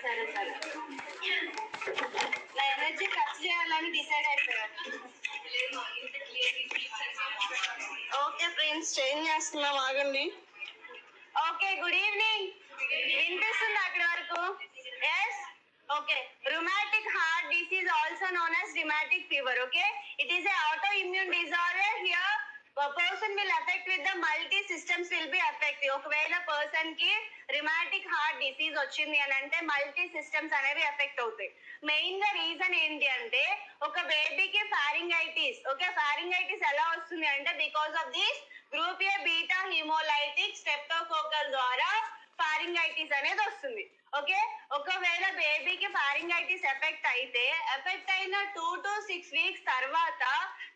సరే సరే నా ఎనర్జీ ఖర్చు చేయాలని డిసైడ్ అయిపోయాను. ఓకే ఫ్రెండ్స్, చేంజ్ చేస్తున్నాం, ఆగండి. Okay, good evening. వినిపిస్తుంది అక్కడి వరకు? Yes. Okay, rheumatic heart disease also known as rheumatic fever. Okay, it is a autoimmune disorder. Here a person will affect with the multi systems will be affected. ఒకవేళ person కి rheumatic heart disease వచ్చింది అని అంటే multi systems అనేవి effect అవుతాయి. Main గా reason ఏంటి అంటే ఒక బేబీకి ఫారింగైటిస్. ఓకే, ఫారింగైటిస్ ఎలా వస్తుంది అంటే because of this group A beta haemolytic streptococcal ద్వారా ఫారింగైటిస్ అనేది వస్తుంది. ఓకే, ఒకవేళ బేబీకి ఫారింగైటిస్ ఎఫెక్ట్ అయిన 2 to 6 weeks తర్వాత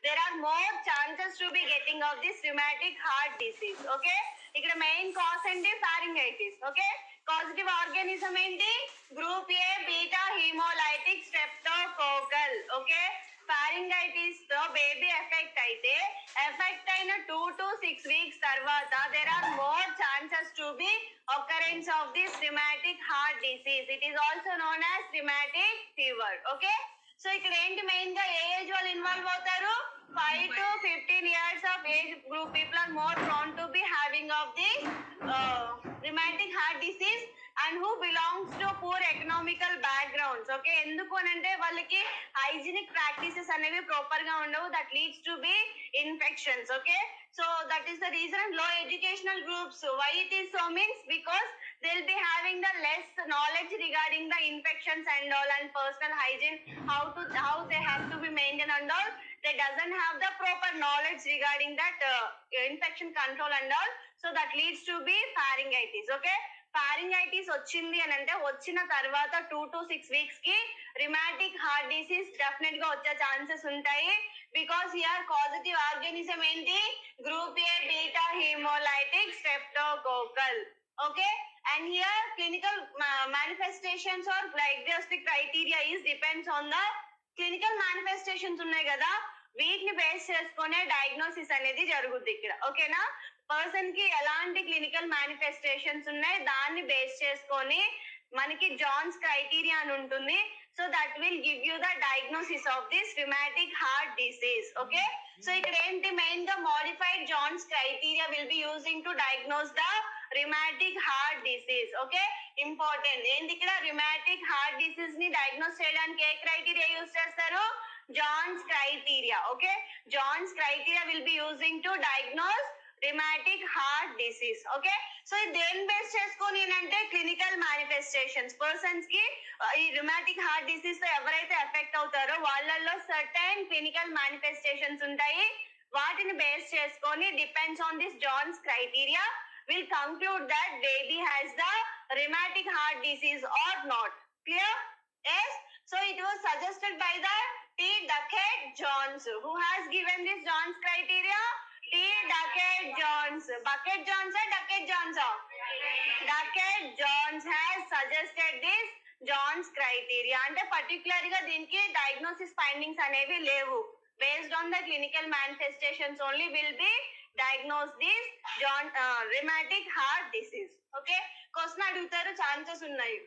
there are more chances to be getting of this rheumatic heart disease. Okay, ఇక్కడ మెయిన్ కాజ్ ఏంటి? ఫారింగైటిస్. ఓకే, పాజిటివ్ ఆర్గానిజం ఏంటి? Group A beta haemolytic streptococcal. Okay, pharyngitis తో baby effect అయిన 2 to 6 weeks తర్వాత there are more chances to be occurrence of this rheumatic heart disease. It is also known as rheumatic fever. Okay, so ఇక్కడ ఏంటి main గా ఏ age వాళ్ళు involve అవుతారు? 5 to 15 years of age group people are more prone to be having of the rheumatic heart disease and who belongs to poor economical backgrounds. Okay, ఎందుకు అనంటే వాళ్ళకి hygienic practices అనేవి proper గా ఉండవు, that leads to be infections. Okay, so that is the reason low educational groups. Why it is so means because they'll be having the less knowledge regarding the infections and all and personal hygiene, how they have to be maintained and all. They doesn't have the proper knowledge regarding that infection control and all, so that leads to be pharyngitis. Okay, pharyngitis వచ్చింది అని అంటే వచ్చిన తర్వాత 2 to 6 weeks కి rheumatic heart disease definite గా వచ్చే chances ఉంటాయి. Because here positive organism ఏంటి? Group A beta haemolytic streptococcal. Okay, and here clinical manifestations or diagnostic criteria is depends on the clinical manifestations ఉన్నాయి కదా, వీటిని బేస్ చేసుకునే diagnosis అనేది జరుగుద్ది ఇక్కడ. ఓకేనా, పర్సన్ కి ఎలాంటి క్లినికల్ మేనిఫెస్టేషన్స్ ఉన్నాయి దాన్ని బేస్ చేసుకొని మనకి జాన్స్ క్రైటీరియా అని ఉంటుంది. So that will give you the diagnosis of this rheumatic heart disease. Okay, so ఇక్కడ ఏంటి మెయిన్ గా modified Jones criteria will be using to diagnose the rheumatic heart disease. Okay, important ఏంటి ఇక్కడ rheumatic heart disease ని diagnose చేయడానికి ఏ criteria use చేస్తారు? Jones criteria. Okay, Jones criteria will be using to diagnose rheumatic heart disease. Okay, so దేని base చేసుకొని అంటే clinical manifestations persons కి ఈ రిమాటిక్ హార్ట్ డిసీజ్ తో ఎవరైతే ఎఫెక్ట్ అవుతారో వాళ్ళల్లో సర్టైన్ క్లినికల్ మేనిఫెస్టేషన్స్ ఉంటాయి. వాటిని బేస్ చేసుకొని depends on this Johns criteria will conclude that baby has the rheumatic heart disease or not. Clear? Yes, so it was suggested by the T. Duckett Jones. Who has given this Jones criteria? T. Duckett Jones. Bucket Jones or Duckett Jones? Duckett Jones has suggested this Jones criteria. అంటే particular గా దీనికి diagnosis findings అనేవి లేవు. Based on the clinical manifestations only will be diagnose this rheumatic heart disease. Okay, question అడుగుతారు, chances ఉన్నాయి.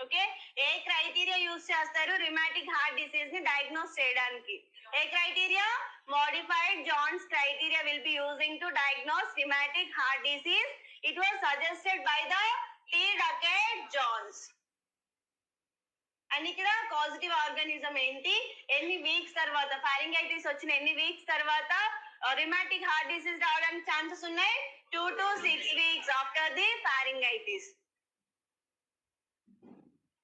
Okay, ఏ criteria use చేస్తారు rheumatic heart disease ని డయాగ్నోస్ చేయడానికి? ఏ criteria? Modified Jones criteria will be using to diagnose rheumatic heart disease. It was suggested by the T Duckett Jones. And ఇక్కడ positive organism ఏంటి? ఎన్ని weeks తర్వాత pharyngitis వచ్చిన ఎన్ని వీక్స్ తర్వాత రిమాటిక్ హార్ట్ డిసీజ్ రావడానికి ఛాన్సెస్ ఉన్నాయి? 2 to 6 weeks after the pharyngitis.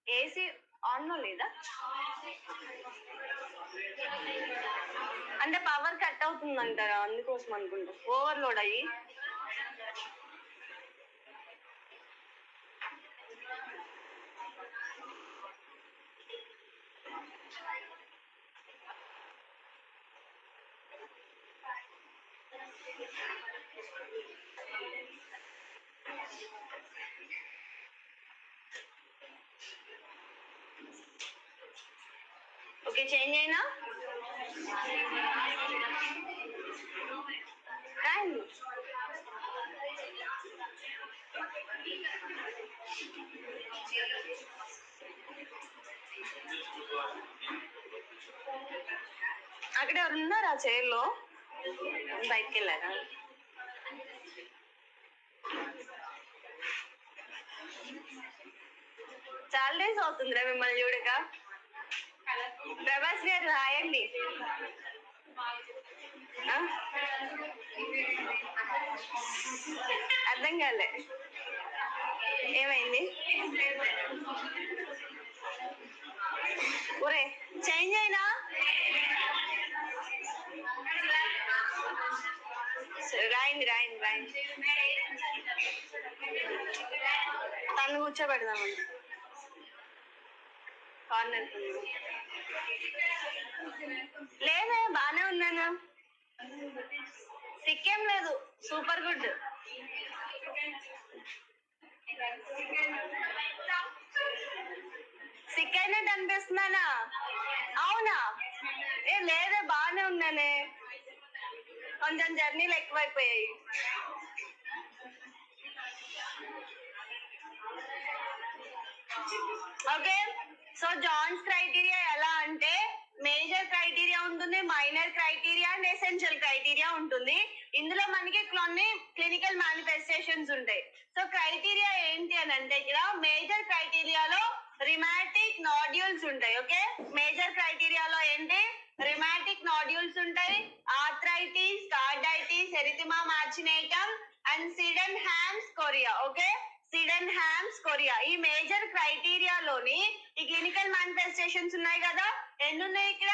AC on లో లేదా అంటే పవర్ కట్ అవుతుందంటారా? అందుకోసం అనుకుంటా ఓవర్లోడ్ అయ్యి. ఓకే, చేంజ్ అయినా రాయండి. అక్కడ ఎవరు ఉన్నారు ఆ చైర్లో? బయటికి వెళ్ళారా? చాలా డేస్ అవుతుందిరా మిమ్మల్ని చూడక. ప్రభాస్ గారు రాయండి. అర్థం కాలే, ఏమైంది? ఒరే చేంజ్ అయినా రాయండి రాయండి రాయండి. తను కూర్చోబెడదామండి కార్నర్. లేదా బానే ఉన్నాను, సిక్కేం లేదు, సూపర్ గుడ్. సిక్ అయినట్టు అనిపిస్తున్నానా? అవునా? ఏ లేదా బానే ఉన్నానే, కొంచెం జర్నీలు ఎక్కువైపోయాయి. ఓకే, సో జాన్స్ క్రైటీరియా ఎలా అంటే మేజర్ క్రైటీరియా ఉంటుంది, minor criteria and essential criteria ఉంటుంది. ఇందులో మనకి కొన్ని క్లినికల్ మేనిఫెస్టేషన్స్ ఉంటాయి. సో క్రైటీరియా ఏంటి అని అంటే ఇక్కడ మేజర్ క్రైటీరియాలో రిమాటిక్ నాడ్యూల్స్ ఉంటాయి. ఓకే, మేజర్ క్రైటీరియాలో ఏంటి? రిమాటిక్ నాడ్యూల్స్ ఉంటాయి, arthritis, carditis, erythema marginatum and Sydenham's chorea. Okay, Sydenham's chorea. ఈ మేజర్ క్రైటీరియాలోని ఈ క్లినికల్ మేనిఫెస్టేషన్స్ ఉన్నాయి కదా, ఎన్ని ఉన్నాయి ఇక్కడ?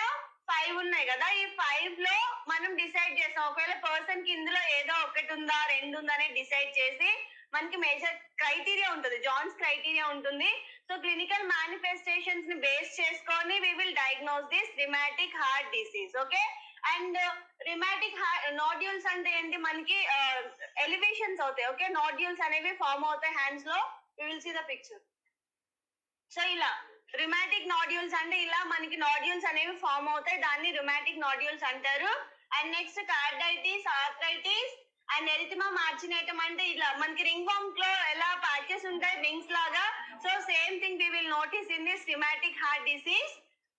5 ఉన్నాయి కదా. ఈ 5 లో మనం డిసైడ్ చేస్తాం, ఒకవేళ పర్సన్ కి ఇందులో ఏదో ఒకటి ఉందా 2 ఉందా అనేది డిసైడ్ చేసి మనకి మేజర్ క్రైటీరియా ఉంటుంది, జాన్స్ క్రైటీరియా ఉంటుంది. సో క్లినికల్ మేనిఫెస్టేషన్స్ ని బేస్ చేసుకొని we will diagnose this rheumatic heart disease. Okay, and rheumatic nodules అంటే ఏంటి? మనకి ఎలివేషన్స్ అవుతాయి. ఓకే, నాడ్యూల్స్ అనేవి ఫార్మ్ అవుతాయి హ్యాండ్స్ లో. We will see the picture. So ఇలా రిమాటిక్ నాడ్యూల్స్ అంటే ఇలా మనకి నాడ్యూల్స్ అనేవి ఫార్మ్ అవుతాయి, దాన్ని రిమాటిక్ నాడ్యూల్స్ అంటారు. And next carditis, arthritis and erythema marginatum అంటే ఇలా మనకి రింగ్ వామ్ లో ఎలా ప్యాచెస్ ఉంటాయి రింగ్స్ లాగా. So same thing we will notice in this rheumatic heart disease.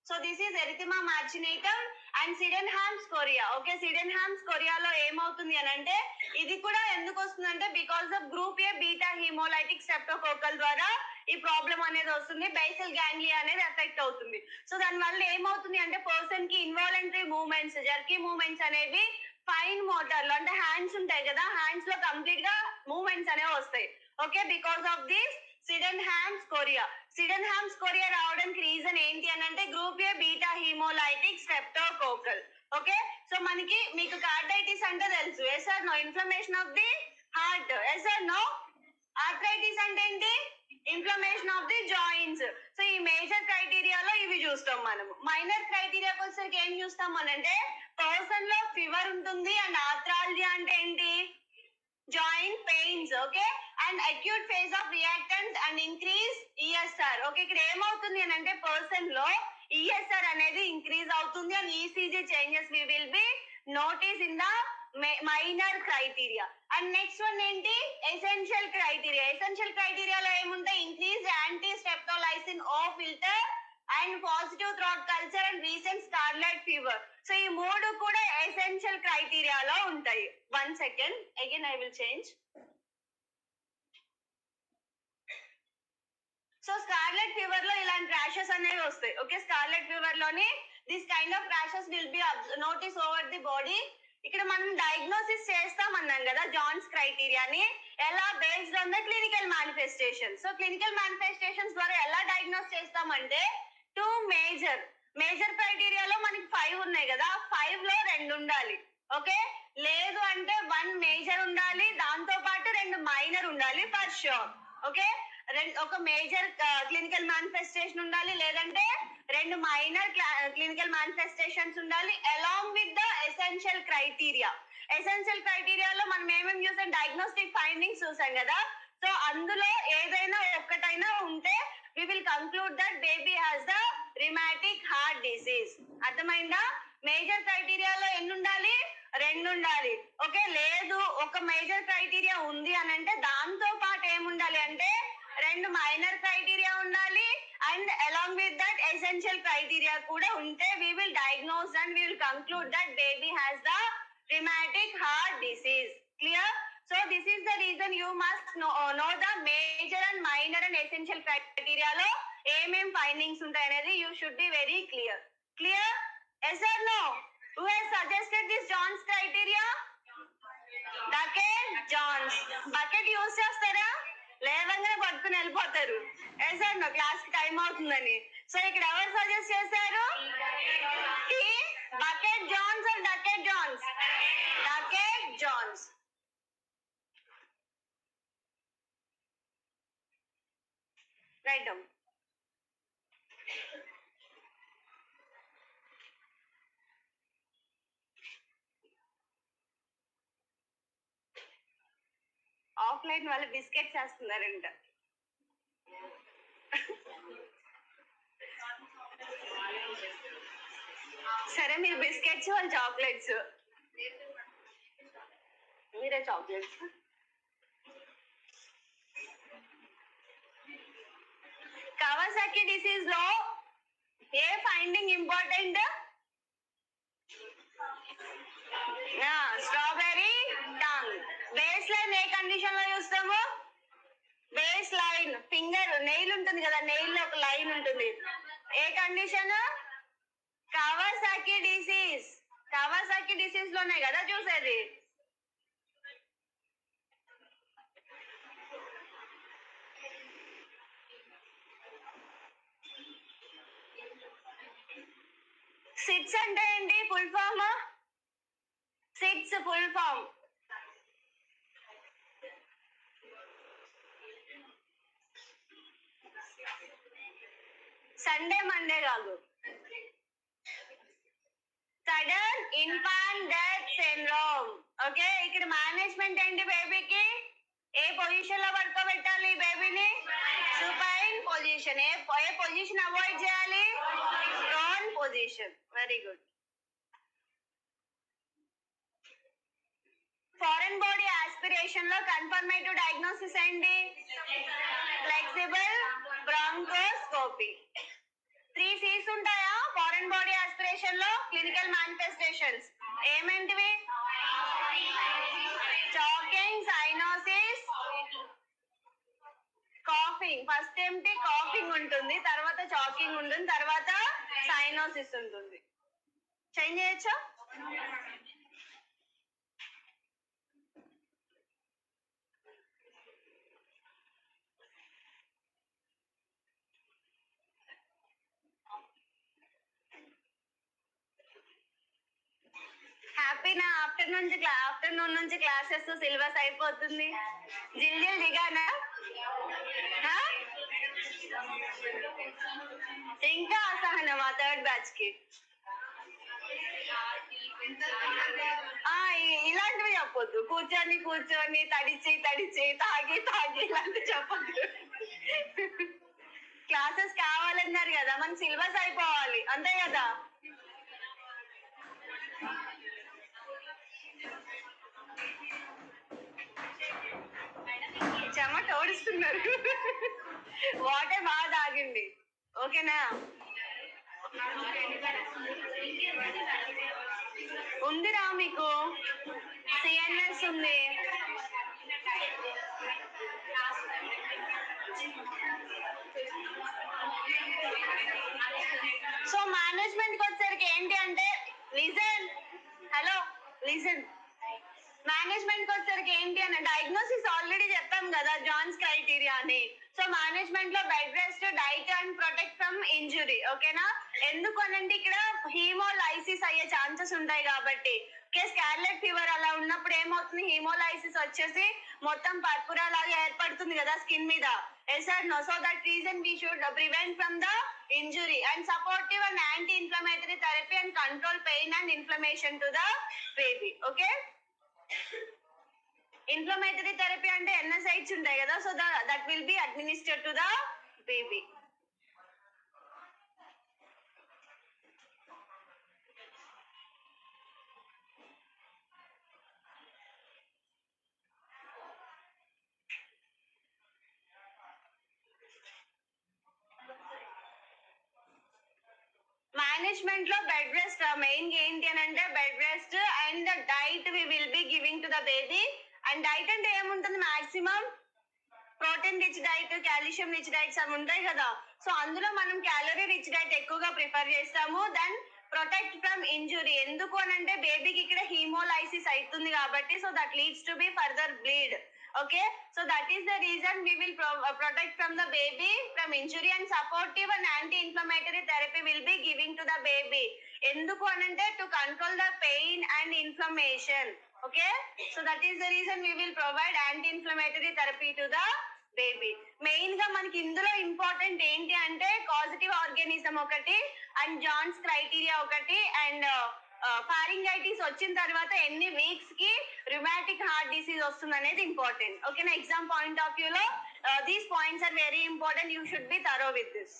So this is erythema marginatum and Sydenham's chorea. Okay, Sydenham's కొరియాలో ఏమవుతుంది అని అంటే ఇది కూడా ఎందుకు వస్తుందంటే because of group A beta haemolytic streptococcal ద్వారా ఈ ప్రాబ్లం అనేది వస్తుంది, బేసల్ గ్యాంగ్లియా అనేది ఎఫెక్ట్ అవుతుంది. సో దాని వల్ల ఏమవుతుంది అంటే పర్సన్ కి ఇన్వాలంటరీ మూవ్మెంట్స్, జర్కీ మూవ్మెంట్స్ అనేవి ఫైన్ మోటార్ లో అంటే హ్యాండ్స్ ఉంటాయి కదా, హ్యాండ్స్ లో కంప్లీట్ గా మూవ్మెంట్స్ అనేవి వస్తాయి. Okay, because of this Sydenham's chorea. Sydenham's chorea రావడానికి రీజన్ ఏంటి అని అంటే group A beta haemolytic streptococcal. Okay, so మనకి మీకు కార్డైటిస్ అంటే తెలుసు, yes or no? Inflammation of the heart, yes or no? Arthritis అంటే ఏంటి? Inflammation of the joints. So ఈ మేజర్ క్రైటీరియాలో ఇవి చూస్తాం మనము. మైనర్ క్రైటీరియాకి వచ్చేసరికి ఏం చూస్తాం అని అంటే పర్సన్ లో ఫీవర్ ఉంటుంది అండ్ ఆర్థరాలజీ అంటే ఏంటి? Joint pains. Okay, and acute phase of reactant and increase ESR. Okay, ఇక్కడ ఏమవుతుంది అని అంటే పర్సన్ లో ఈఎస్ఆర్ అనేది ఇంక్రీజ్ అవుతుంది and ECG changes we will be notice in the minor criteria. And next one ఏంటి? Essential criteria. ఎసెన్షియల్ క్రైటీరియాలో ఏముంటాయి? Increase anti streptolysin O filter and positive throat culture and recent scarlet fever. So ఈ మూడు కూడా ఎసెన్షియల్ క్రైటీరియాలో ఉంటాయి. 1 second, again I will change. So scarlet fever లో ఇలాంటి ర్యాషెస్ అనేవి వస్తాయి. ఓకే, స్కార్లెట్ ఫీవర్ లోని this kind of rashes will be notice over the body. ఇక్కడ మనం డయాగ్నోసిస్ చేస్తాం అన్నాం కదా జాన్స్ క్రైటీరియాని, ఎలా? Based on the clinical manifestation. So clinical manifestations ద్వారా ఎలా డయాగ్నోస్ చేస్తామంటే 2 మేజర్ క్రైటీరియాలో మనకి 5 ఉన్నాయి కదా, 5 లో 2 ఉండాలి. ఓకే, లేదు అంటే 1 మేజర్ ఉండాలి, దాంతో పాటు 2 మైనర్ ఉండాలి ఫర్ షూర్. ఓకే, ఒక మేజర్ క్లినికల్ మేనిఫెస్టేషన్ ఉండాలి, లేదంటే 2 మైనర్ క్లినికల్ మేనిఫెస్టేషన్స్ ఉండాలి along with the essential criteria. Essential క్రైటీరియాలో మనం ఏమేమి చూసాం? డయాగ్నోస్టిక్ ఫైండింగ్స్ చూసాం కదా. సో అందులో ఏదైనా ఒక్కటైనా ఉంటే we will conclude that baby has the rheumatic heart disease. అర్థమైందా? మేజర్ క్రైటీరియాలో ఎన్ని ఉండాలి? రెండు ఉండాలి. ఓకే, లేదు ఒక మేజర్ క్రైటీరియా ఉంది అని అంటే దాంతో పాటు ఏముండాలి అంటే రెండు మైనర్ క్రైటీరియా ఉండాలి and along with that essential criteria కూడా ఉంటే we will diagnose and we will conclude that baby has the rheumatic heart disease. Clear? So this is the reason you must know the major and minor and essential criteria lo ఏమేం findings ఉంటాయి అనేది you should be very clear. Clear? Yes or no? Who has suggested this John's criteria? Duckett, Johns. Bucket use చేస్తారా? లేవంగానే పట్టుకుని వెళ్ళిపోతారు. Yes or no? Class కి time అవుతుందని. So ఇక్కడ ఎవరు సజెస్ట్ చేశారు? Bucket Johns or Duckett Johns? Duckett Johns. Write down. Offline వాళ్ళు బిస్కెట్స్ వేస్తున్నారంట. సరే మీరు బిస్కెట్స్ వాళ్ళు చాక్లెట్స్. మీరే చాక్లెట్స్. కవాసాకి డిసీజ్ లో ఏ finding important? Strawberry tongue. Base line ఏ కండిషన్ లో చూస్తాము? బేస్ లైన్ ఫింగర్ నెయిల్ ఉంటుంది కదా, నెయిల్ లో ఒక లైన్ ఉంటుంది. ఏ condition? Kawasaki disease. Kawasaki disease లోనే కదా చూసేది. సిట్స్ అంటే ఏంటి? Full form. SIDS full form Sunday Monday కాదు. Sudden infant death syndrome. Okay, ఇక్కడ మేనేజ్మెంట్ ఏంటి? బేబీకి ఏ పొజిషన్ లో పడుకోబెట్టాలి? బేబీని సుపైన్ పొజిషన్. ఏ పొజిషన్ అవాయిడ్ చేయాలి? Prone position. Very good. Foreign body aspiration లో కన్ఫర్మేటివ్ డయాగ్నోసిస్ ఏంటి? Flexible bronchoscopy. 3 C's ఉంటాయా ఫారెన్ బాడీ ఆస్పిరేషన్ లో? క్లినికల్ మేనిఫెస్టేషన్స్ ఏమేంటివి? Choking, cyanosis, coughing. ఫస్ట్ ఏంటి? కాఫింగ్ ఉంటుంది, తర్వాత చాకింగ్ ఉంటుంది, తర్వాత సైనోసిస్ ఉంటుంది. చేంజ్ చేయొచ్చా? హ్యాపీనా? ఆఫ్టర్నూన్ నుంచి క్లాసెస్ సిలబస్ అయిపోతుంది. జిల్జిల్ దిగానా? ఇంకా అసహనమా థర్డ్ బ్యాచ్ కి? ఇలాంటివి చెప్పొద్దు. కూర్చొని తడిచి తాగి ఇలాంటివి చెప్పొద్దు. క్లాసెస్ కావాలన్నారు కదా, మన సిలబస్ అయిపోవాలి అంతే కదా. చెమట ఓడిస్తున్నారు. వాటర్ బాగా తాగండి, ఓకేనా? ఉందిరా మీకు, సిఎన్ఎస్ ఉంది. సో మేనేజ్మెంట్ కి వచ్చేసరికి ఏంటి అంటే, లిజన్, హలో లిజన్. మేనేజ్మెంట్ కి వచ్చేసరికి ఏంటి అని డయాగ్నోసిస్ ఆల్రెడీ చెప్పాం కదా, జాన్స్ క్రైటీరియా అని. సో మేనేజ్మెంట్ లో bed rest, diet and protect from injury. ఓకేనా? ఎందుకు అనంటే ఇక్కడ హీమోలైసిస్ అయ్యే ఛాన్సెస్ ఉంటాయి కాబట్టి. స్కార్లెట్ ఫీవర్ అలా ఉన్నప్పుడు ఏమవుతుంది? హీమోలైసిస్ వచ్చేసి మొత్తం పర్పురా లాగా ఏర్పడుతుంది కదా స్కిన్ మీద. Yes or no? So that reason we should prevent from the injury and supportive and anti inflammatory therapy and control pain and inflammation to the baby. Okay, inflammatory therapy అంటే NSAIDs ఉంటాయి కదా, so that will be administered to the baby. Management లో bed rest main ఏంటి అని అంటే bed rest and the diet we will be giving to the baby. And diet అంటే ఏముంటుంది, maximum protein rich diet, calcium rich diets అవి ఉంటాయి కదా. So అందులో మనం క్యాలరీ రిచ్ డైట్ ఎక్కువగా ప్రిఫర్ చేస్తాము. దెన్ ప్రొటెక్ట్ ఫ్రమ్ ఇంజురీ, ఎందుకు అని అంటే బేబీకి ఇక్కడ హీమోలైసిస్ అవుతుంది కాబట్టి. So that leads to be further bleed. Okay, so that is the reason we will protect from the baby from injury and supportive and anti-inflammatory therapy will be giving to the baby. ఎందుకు అనంటే to control the pain and inflammation. Okay, so that is the reason we will provide anti-inflammatory therapy to the baby. Main గా మనకి ఇందులో important ఏంటి అంటే positive organism ఒకటి and Johne's criteria ఒకటి and pharyngitis వచ్చిన తర్వాత ఎన్ని వీక్స్ కి రుమాటిక్ హార్ట్ డిసీజ్ వస్తుంది అనేది ఇంపార్టెంట్. ఓకేనా, ఎగ్జామ్ పాయింట్ ఆఫ్ వ్యూ లో these points are very important. You should be thorough with this.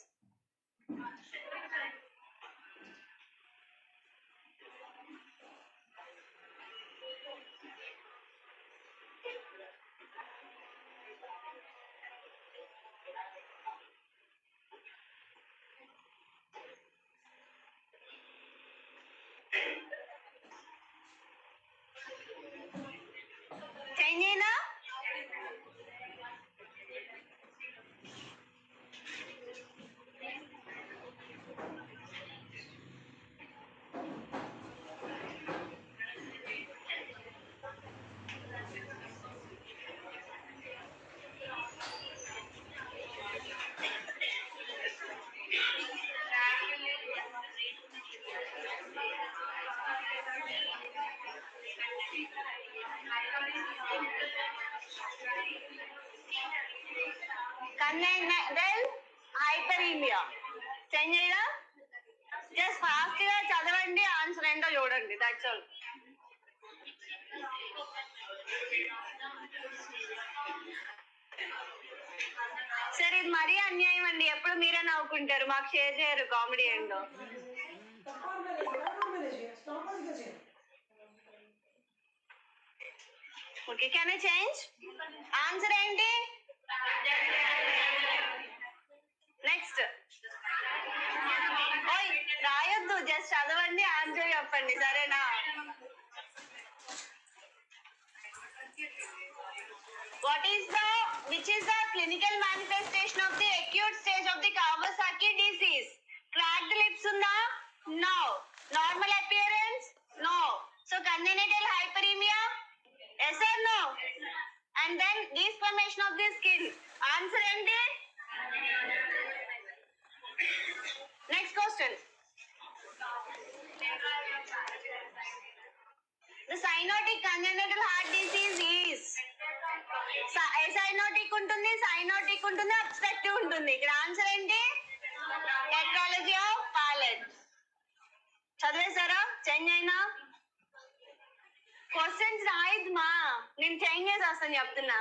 Change అయినా then hyperemia. చేంజ్ అయినా జస్ట్ ఫాస్ట్ గా చదవండి, ఆన్సర్ ఏంటో చూడండి, దట్స్ ఆల్. సరే, ఇది మరీ అన్యాయం అండి, ఎప్పుడు మీరే నవ్వుకుంటారు, మాకు షేర్ చేయరు కామెడీ ఏంటో. Okay, can I change answer ఏంటి? నెక్స్ట్ రాయొద్దు, జస్ట్ చదవండి, ఆన్సర్ చెప్పండి, సరేనా? Which is the clinical manifestation of the acute stage of the Kawasaki disease? Cracked lips unna? No. Normal appearance? No. So congenital hyperemia? Yes or no? And then desquamation of the skin. Answer enti? Next question. The cyanotic congenital heart disease is అసైనోటిక్ ఉంటుంది, cyanotic ఉంటుంది, obstructive ఉంటుంది. ఇక్కడ answer ఏంటి? Ecology of palate. చదివేశారా? Change అయినా questions రాయద్దు మా, నేను చేంజ్ చేసేస్తాను చెప్తున్నా.